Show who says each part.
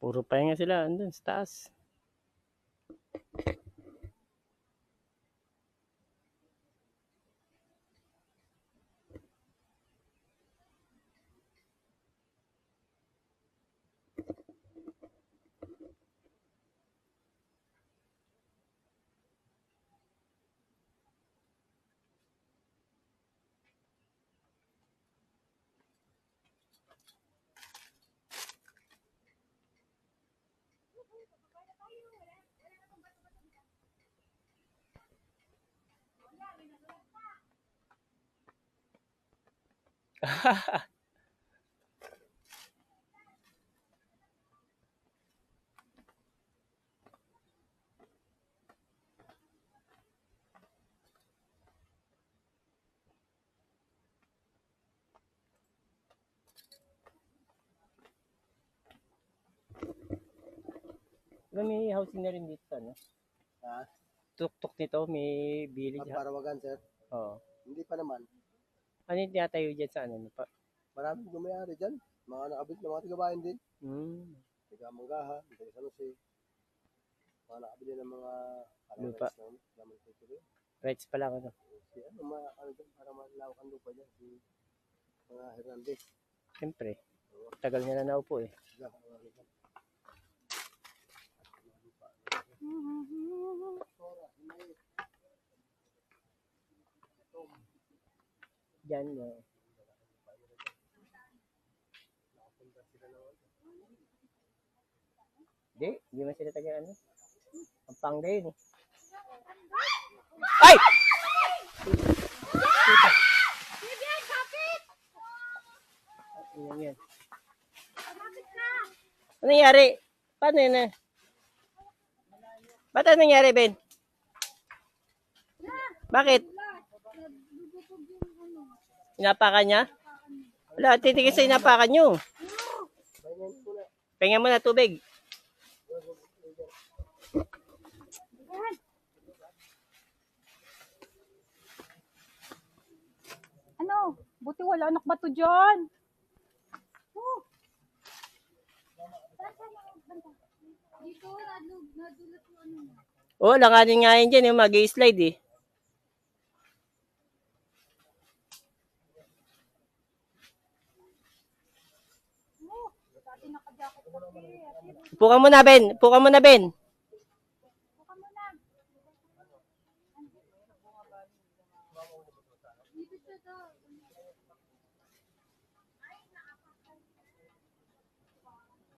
Speaker 1: Puro pahinga sila andun sa taas. May housing na rin dito, ano? Tuk-tuk nito, may village.
Speaker 2: Parawagan, sir?
Speaker 1: Oo.
Speaker 2: Hindi pa naman.
Speaker 1: Ano yung tinatayo dyan sa ano?
Speaker 2: Maraming gumayari dyan. Mga nakabit na mga tigabayan din. Tiga Manggaha, tiga San Jose. Mga nakabili ng mga
Speaker 1: lupa. Rights pa lang, ano?
Speaker 2: Para malawak ang lupa dyan. Si mga Hernandez.
Speaker 1: Siyempre. Tagal nila na upo eh. Diyan mo. Hindi man sila taga ano. Ang panggay yun eh. Ay! Yan. Ano nangyari? Paano yun eh? Ba't ano nangyari, Ben? Bakit? Inapakan niya? Wala, titigil sa inapakan nyo. Pengen mo na tubig.
Speaker 3: Ano? Buti wala anak bato dyan. Dito, nadulat yung ano.
Speaker 1: Oo, langanin nga yun dyan, yung mag-i-slide eh. Upo ka muna, Ben. Upo ka muna, Ben.